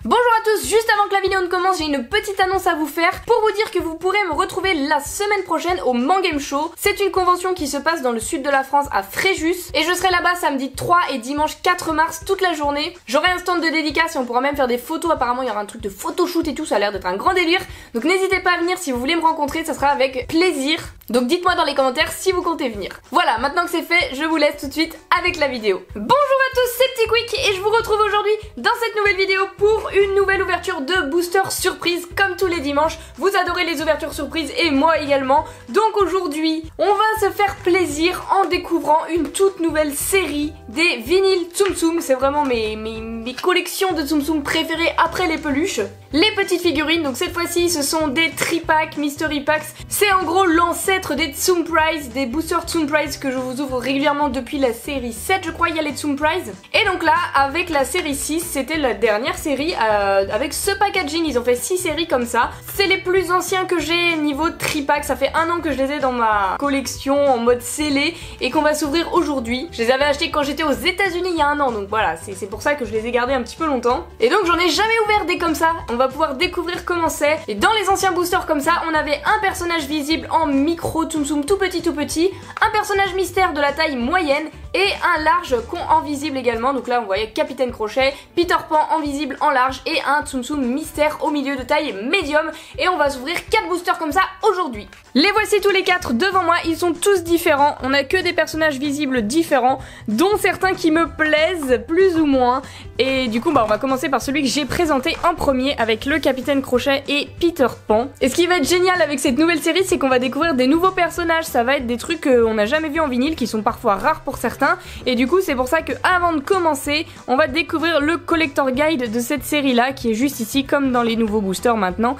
Bonjour à tous, juste avant que la vidéo ne commence, j'ai une petite annonce à vous faire pour vous dire que vous pourrez me retrouver la semaine prochaine au Mangame Show. C'est une convention qui se passe dans le sud de la France à Fréjus et je serai là-bas samedi 3 et dimanche 4 mars toute la journée. J'aurai un stand de dédicace et on pourra même faire des photos, apparemment il y aura un truc de photoshoot et tout, ça a l'air d'être un grand délire. Donc n'hésitez pas à venir si vous voulez me rencontrer, ça sera avec plaisir. Donc dites-moi dans les commentaires si vous comptez venir. Voilà, maintenant que c'est fait, je vous laisse tout de suite avec la vidéo. Bonjour à tous, c'est Petit Quick et je vous retrouve aujourd'hui dans cette nouvelle vidéo pour une nouvelle ouverture de booster surprise comme tous les dimanches. Vous adorez les ouvertures surprises et moi également. Donc aujourd'hui, on va se faire plaisir en découvrant une toute nouvelle série des vinyles Tsum Tsum. C'est vraiment mes collections de Tsum Tsum préférées après les peluches. Les petites figurines, donc cette fois-ci ce sont des Tri-Pack, Mystery Packs. C'est en gros l'ancêtre des Tsum Prize, des boosters Tsum Prize que je vous ouvre régulièrement depuis la série 7, je crois, il y a les Tsum Prize. Et donc là, avec la série 6, c'était la dernière série avec ce packaging, ils ont fait 6 séries comme ça. C'est les plus anciens que j'ai niveau Tri-Pack, ça fait un an que je les ai dans ma collection en mode scellé et qu'on va s'ouvrir aujourd'hui. Je les avais achetés quand j'étais aux États-Unis il y a un an, donc voilà, c'est pour ça que je les ai gardés un petit peu longtemps. Et donc j'en ai jamais ouvert des comme ça, on va pouvoir découvrir comment c'est. Et dans les anciens boosters comme ça, on avait un personnage visible en micro Tsum Tsum tout petit, un personnage mystère de la taille moyenne et un large en visible également. Donc là on voyait Capitaine Crochet, Peter Pan en visible en large et un Tsum Tsum mystère au milieu de taille médium. Et on va s'ouvrir 4 boosters comme ça aujourd'hui. Les voici tous les 4 devant moi, ils sont tous différents. On a que des personnages visibles différents, dont certains qui me plaisent plus ou moins. Et du coup on va commencer par celui que j'ai présenté en premier avec le Capitaine Crochet et Peter Pan. Et ce qui va être génial avec cette nouvelle série, c'est qu'on va découvrir des nouveaux personnages. Ça va être des trucs qu'on n'a jamais vus en vinyle, qui sont parfois rares pour certains. Et du coup c'est pour ça que avant de commencer, on va découvrir le collector guide de cette série là, qui est juste ici comme dans les nouveaux boosters maintenant,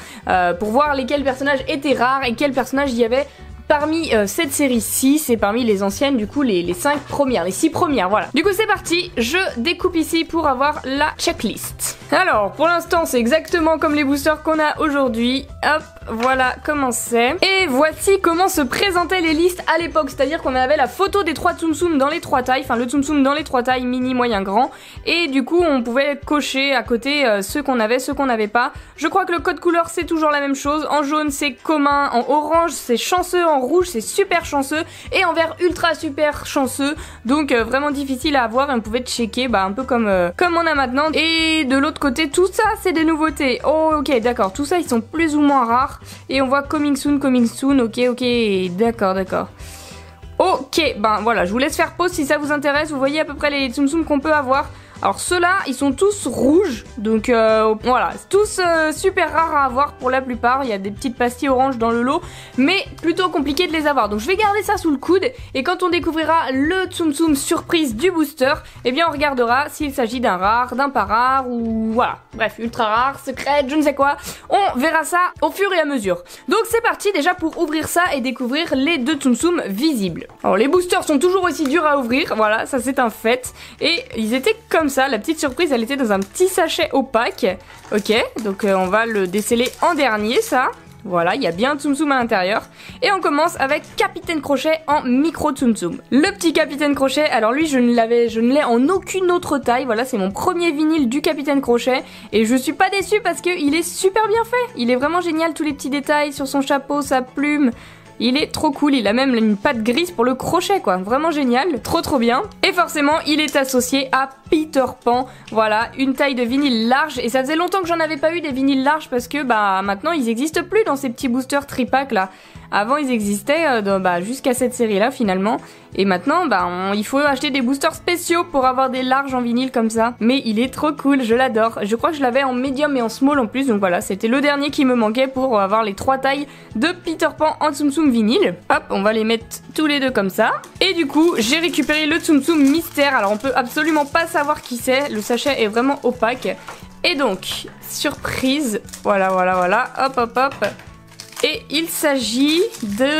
pour voir lesquels personnages étaient rares et quels personnages il y avait parmi cette série 6 et parmi les anciennes, du coup les 5 premières, les 6 premières, voilà. Du coup c'est parti, je découpe ici pour avoir la checklist. Alors pour l'instant c'est exactement comme les boosters qu'on a aujourd'hui. Hop, voilà comment c'est. Et voici comment se présentaient les listes à l'époque, c'est-à-dire qu'on avait la photo des 3 Tsum Tsum dans les 3 tailles, enfin le Tsum Tsum dans les 3 tailles, mini, moyen, grand. Et du coup on pouvait cocher à côté ceux qu'on avait, ceux qu'on n'avait pas. Je crois que le code couleur c'est toujours la même chose. En jaune c'est commun, en orange c'est chanceux, en rouge c'est super chanceux et en vert ultra super chanceux. Donc vraiment difficile à avoir et on pouvait checker un peu comme on a maintenant. Et de l'autre côté tout ça c'est des nouveautés. Oh ok d'accord, tout ça ils sont plus ou moins rares. Et on voit coming soon, ok, d'accord. Ok, voilà, je vous laisse faire pause si ça vous intéresse. Vous voyez à peu près les Tsum Tsum qu'on peut avoir. Alors ceux-là, ils sont tous rouges, donc voilà, tous super rares à avoir pour la plupart. Il y a des petites pastilles oranges dans le lot, mais plutôt compliqué de les avoir. Donc je vais garder ça sous le coude, et quand on découvrira le Tsum Tsum surprise du booster, eh bien on regardera s'il s'agit d'un rare, d'un pas rare, ou voilà, bref, ultra rare, secret, je ne sais quoi. On verra ça au fur et à mesure. Donc c'est parti déjà pour ouvrir ça et découvrir les 2 Tsum Tsum visibles. Alors les boosters sont toujours aussi durs à ouvrir, voilà, ça c'est un fait, et ils étaient comme ça, la petite surprise elle était dans un petit sachet opaque. Ok, donc on va le déceler en dernier ça. Voilà, il y a bien Tsum Tsum à l'intérieur. Et on commence avec Capitaine Crochet en micro Tsum Tsum. Le petit Capitaine Crochet, alors lui je ne l'ai en aucune autre taille. Voilà, c'est mon premier vinyle du Capitaine Crochet. Et je suis pas déçue parce qu'il est super bien fait. Il est vraiment génial, tous les petits détails sur son chapeau, sa plume. Il est trop cool, il a même une patte grise pour le crochet quoi, vraiment génial, trop bien. Et forcément il est associé à Peter Pan, voilà, une taille de vinyle large. Et ça faisait longtemps que j'en avais pas eu des vinyles larges parce que maintenant ils existent plus dans ces petits boosters Tri-Pack là. Avant ils existaient jusqu'à cette série là finalement. Et maintenant il faut acheter des boosters spéciaux pour avoir des larges en vinyle comme ça. Mais il est trop cool, je l'adore. Je crois que je l'avais en médium et en small en plus. Donc voilà, c'était le dernier qui me manquait pour avoir les 3 tailles de Peter Pan en Tsum Tsum vinyle. Hop, on va les mettre tous les deux comme ça. Et du coup j'ai récupéré le Tsum Tsum mystère. Alors on peut absolument pas savoir qui c'est. Le sachet est vraiment opaque. Et donc, surprise, voilà, hop. Et il s'agit de...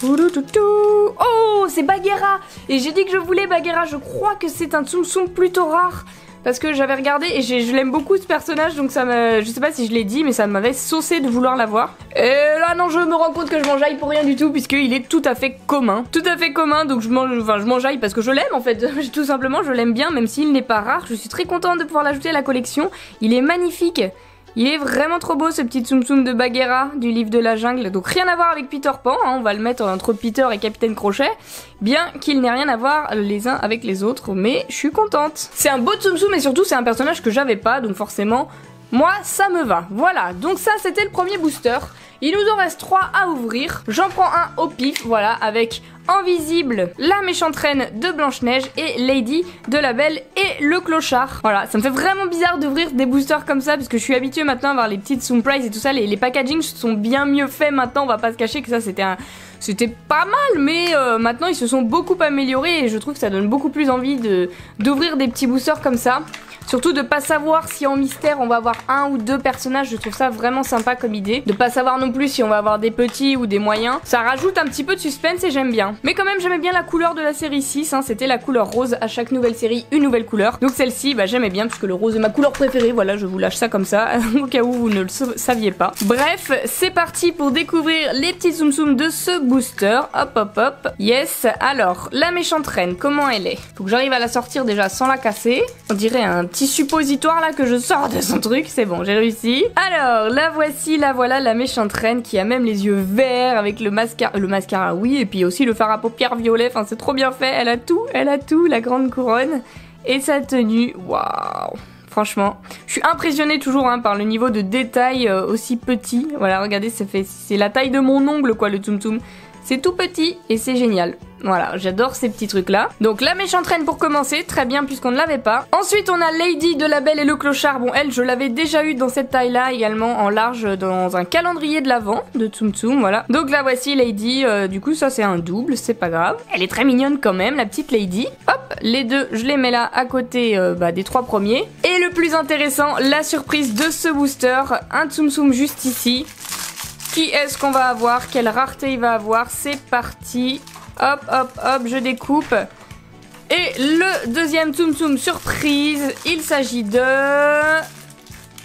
Oh, c'est Bagheera. Et j'ai dit que je voulais Bagheera, je crois que c'est un Tsum Tsum plutôt rare. parce que j'avais regardé et je l'aime beaucoup ce personnage, donc ça me, je sais pas si je l'ai dit, mais ça m'avait saucé de vouloir l'avoir. Et là non, je me rends compte que je m'enjaille pour rien du tout, puisqu'il est tout à fait commun. Tout à fait commun, donc je m'enjaille parce que je l'aime en fait, tout simplement je l'aime bien, même s'il n'est pas rare. Je suis très contente de pouvoir l'ajouter à la collection, il est magnifique. Il est vraiment trop beau ce petit Tsum Tsum de Bagheera du livre de la jungle. Donc rien à voir avec Peter Pan, hein, on va le mettre entre Peter et Capitaine Crochet. Bien qu'il n'ait rien à voir les uns avec les autres, mais je suis contente. C'est un beau Tsum Tsum et surtout c'est un personnage que j'avais pas, donc forcément, moi ça me va. Voilà, donc ça c'était le premier booster. Il nous en reste 3 à ouvrir. J'en prends un au pif, voilà, avec Invisible, la méchante reine de Blanche-Neige et Lady de la Belle et le Clochard. Voilà, ça me fait vraiment bizarre d'ouvrir des boosters comme ça parce que je suis habituée maintenant à voir les petites surprises et tout ça. Les packagings sont bien mieux faits maintenant, on va pas se cacher que ça c'était pas mal, mais maintenant ils se sont beaucoup améliorés et je trouve que ça donne beaucoup plus envie d'ouvrir des petits boosters comme ça. Surtout de pas savoir si en mystère on va avoir 1 ou 2 personnages, je trouve ça vraiment sympa comme idée. De pas savoir non plus si on va avoir des petits ou des moyens. Ça rajoute un petit peu de suspense et j'aime bien. Mais quand même j'aimais bien la couleur de la série 6, hein, c'était la couleur rose. À chaque nouvelle série, une nouvelle couleur. Donc celle-ci, bah, j'aimais bien puisque le rose est ma couleur préférée. Voilà, je vous lâche ça comme ça, au cas où vous ne le saviez pas. Bref, c'est parti pour découvrir les petits Tsum Tsum de ce booster. Hop hop hop. Yes, alors, la méchante reine, comment elle est? Faut que j'arrive à la sortir déjà sans la casser. On dirait un petit suppositoire là que je sors de son truc, c'est bon, j'ai réussi. Alors, la voici, la voilà, la méchante reine qui a même les yeux verts avec le mascara, oui, et puis aussi le fard à paupières violet, enfin c'est trop bien fait, elle a tout, la grande couronne et sa tenue, waouh. Franchement, je suis impressionnée toujours hein, par le niveau de détail aussi petit. Voilà, regardez, c'est la taille de mon ongle quoi, le Tsum Tsum. C'est tout petit et c'est génial. Voilà, j'adore ces petits trucs là. Donc la méchante reine pour commencer, très bien puisqu'on ne l'avait pas. Ensuite on a Lady de la Belle et le Clochard. Bon elle je l'avais déjà eu dans cette taille là également en large dans un calendrier de l'Avent de Tsum Tsum, voilà. Donc la voici Lady, du coup ça c'est un double, c'est pas grave. Elle est très mignonne quand même la petite Lady. Hop, les deux je les mets là à côté des 3 premiers. Et le plus intéressant, la surprise de ce booster, un Tsum Tsum juste ici. Qui est-ce qu'on va avoir? Quelle rareté il va avoir? C'est parti. Hop, hop, hop, je découpe. Et le deuxième Tsum Tsum surprise, il s'agit de...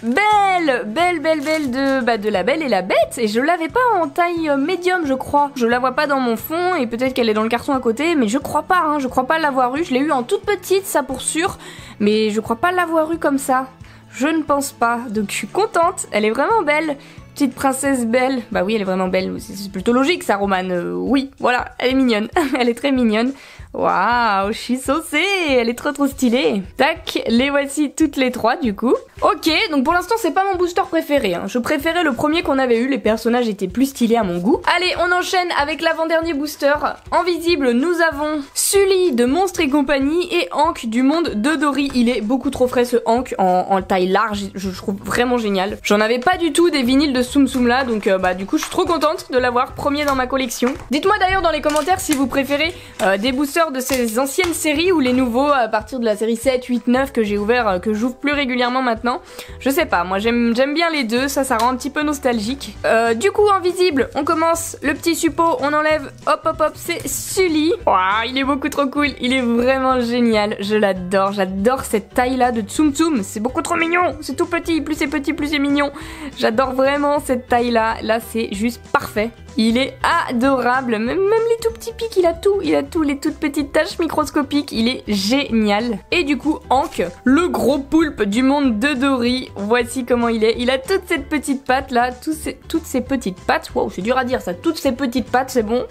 Belle de la Belle et la Bête. Et je l'avais pas en taille médium, je crois. Je la vois pas dans mon fond et peut-être qu'elle est dans le carton à côté, mais je crois pas, hein, je crois pas l'avoir eu. Je l'ai eu en toute petite, ça pour sûr, mais je crois pas l'avoir eu comme ça. Je ne pense pas, donc je suis contente, elle est vraiment belle. Petite princesse belle, bah oui elle est vraiment belle, c'est plutôt logique ça Romane, oui, voilà, elle est mignonne, elle est très mignonne. Waouh, je suis saucée, elle est trop stylée. Tac, les voici toutes les 3 du coup. Ok, donc pour l'instant c'est pas mon booster préféré, hein. Je préférais le premier qu'on avait eu, les personnages étaient plus stylés à mon goût. Allez, on enchaîne avec l'avant-dernier booster. En visible, nous avons Sully de Monstres et compagnie et Hank du monde de Dory. Il est beaucoup trop frais ce Hank en taille large, je trouve vraiment génial. J'en avais pas du tout des vinyles de Tsum Tsum là, donc du coup je suis trop contente de l'avoir premier dans ma collection. Dites-moi d'ailleurs dans les commentaires si vous préférez des boosters de ces anciennes séries ou les nouveaux à partir de la série 7, 8, 9 que j'ai ouvert, que j'ouvre plus régulièrement maintenant. Je sais pas, moi j'aime bien les deux, ça rend un petit peu nostalgique. Du coup en visible, on commence le petit suppôt, on enlève, hop hop hop, c'est Sully. Waouh, il est beaucoup trop cool, il est vraiment génial, je l'adore, j'adore cette taille là de Tsum Tsum, c'est beaucoup trop mignon, c'est tout petit, plus c'est petit, plus c'est mignon. J'adore vraiment cette taille là, c'est juste parfait. Il est adorable, même les tout petits pics, il a tout, les toutes petites taches microscopiques, il est génial. Et du coup, Hank, le gros poulpe du monde de Dory, voici comment il est. Il a toute cette petite patte là, toutes ces petites pattes, waouh, c'est dur à dire ça, toutes ces petites pattes, c'est bon.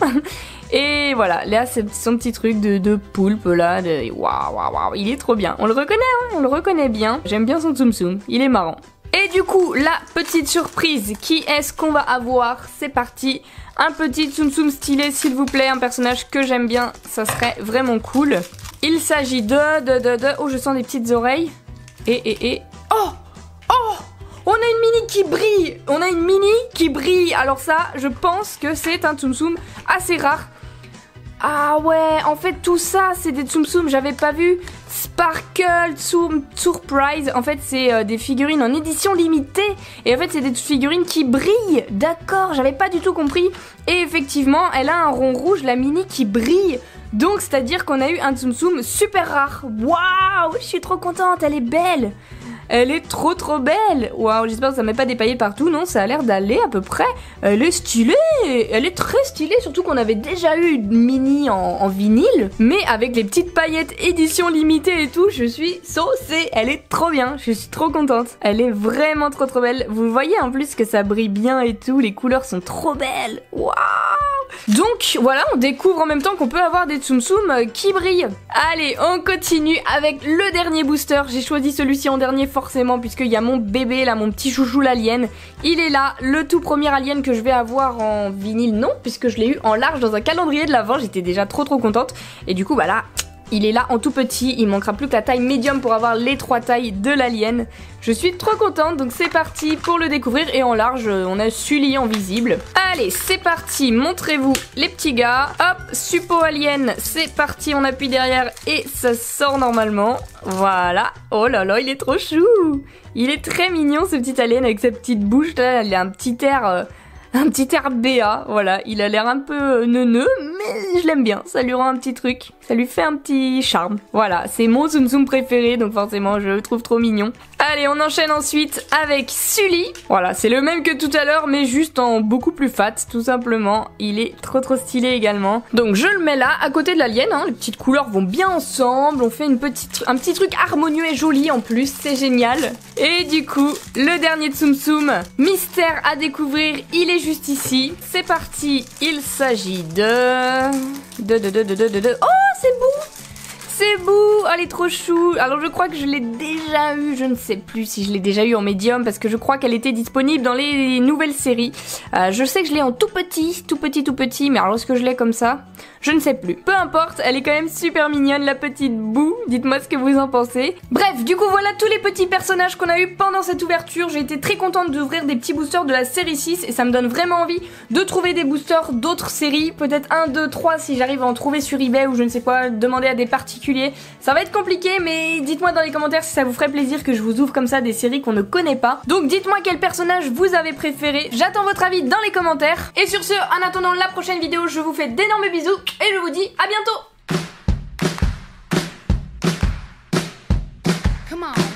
Et voilà, là c'est son petit truc de poulpe là, waouh, il est trop bien. On le reconnaît, hein, on le reconnaît bien. J'aime bien son Tsum Tsum, il est marrant. Et du coup, la petite surprise, qui est-ce qu'on va avoir? C'est parti, un petit Tsum Tsum stylé s'il vous plaît, un personnage que j'aime bien, ça serait vraiment cool. Il s'agit de... Oh, je sens des petites oreilles. Oh, on a une mini qui brille. On a une mini qui brille. Alors ça, je pense que c'est un Tsum Tsum assez rare. Ah ouais, en fait tout ça c'est des Tsum Tsum, j'avais pas vu. Sparkle Tsum Surprise, en fait c'est des figurines en édition limitée. Et en fait c'est des figurines qui brillent. D'accord, j'avais pas du tout compris. Et effectivement elle a un rond rouge, la mini qui brille Donc c'est-à-dire qu'on a eu un Tsum Tsum super rare. Waouh, je suis trop contente, elle est belle. Elle est trop belle. Waouh, j'espère que ça m'est pas dépaillé partout. Non, ça a l'air d'aller à peu près. Elle est stylée. Elle est très stylée. Surtout qu'on avait déjà eu une mini en vinyle. Mais avec les petites paillettes édition limitée et tout, je suis saucée. Elle est trop bien. Je suis trop contente. Elle est vraiment trop belle. Vous voyez en plus que ça brille bien et tout. Les couleurs sont trop belles. Waouh. Donc voilà, on découvre en même temps qu'on peut avoir des Tsum Tsum qui brillent. Allez, on continue avec le dernier booster. J'ai choisi celui-ci en dernier forcément puisqu'il y a mon bébé là, mon petit chouchou l'alien. Il est là, le tout premier alien que je vais avoir en vinyle, non, puisque je l'ai eu en large dans un calendrier de l'Avent. J'étais déjà trop contente. Et du coup, voilà. Il est là en tout petit, il manquera plus que la taille médium pour avoir les 3 tailles de l'alien. Je suis trop contente, donc c'est parti pour le découvrir. Et en large, on a Sully en visible. Allez, c'est parti, montrez-vous les petits gars. Hop, suppo alien, c'est parti, on appuie derrière et ça sort normalement. Voilà, oh là là, il est trop chou. Il est très mignon ce petit alien avec sa petite bouche là, il a un petit air BA, voilà, il a l'air un peu neuneux, mais je l'aime bien, ça lui rend un petit truc, ça lui fait un petit charme. Voilà, c'est mon Tsum Tsum préféré, donc forcément je le trouve trop mignon. Allez, on enchaîne ensuite avec Sully. Voilà, c'est le même que tout à l'heure, mais juste en beaucoup plus fat, tout simplement. Il est trop stylé également. Donc je le mets là, à côté de l'alien, hein. Les petites couleurs vont bien ensemble, on fait un petit truc harmonieux et joli en plus, c'est génial. Et du coup, le dernier Tsum Tsum, mystère à découvrir, il est juste ici. C'est parti, il s'agit de... Oh, c'est beau! C'est beau, elle est trop chou. Alors je crois que je l'ai déjà eu, je ne sais plus si je l'ai déjà eu en médium parce que je crois qu'elle était disponible dans les nouvelles séries. Je sais que je l'ai en tout petit, mais alors est-ce que je l'ai comme ça? Je ne sais plus. Peu importe, elle est quand même super mignonne la petite boue. Dites-moi ce que vous en pensez. Bref, du coup voilà tous les petits personnages qu'on a eu pendant cette ouverture. J'ai été très contente d'ouvrir des petits boosters de la série 6 et ça me donne vraiment envie de trouver des boosters d'autres séries. Peut-être 1, 2, 3 si j'arrive à en trouver sur eBay ou je ne sais quoi, demander à des particuliers. Ça va être compliqué, mais dites-moi dans les commentaires si ça vous ferait plaisir que je vous ouvre comme ça des séries qu'on ne connaît pas. Donc dites-moi quel personnage vous avez préféré. J'attends votre avis dans les commentaires. Et sur ce, en attendant la prochaine vidéo, je vous fais d'énormes bisous et je vous dis à bientôt. Come on.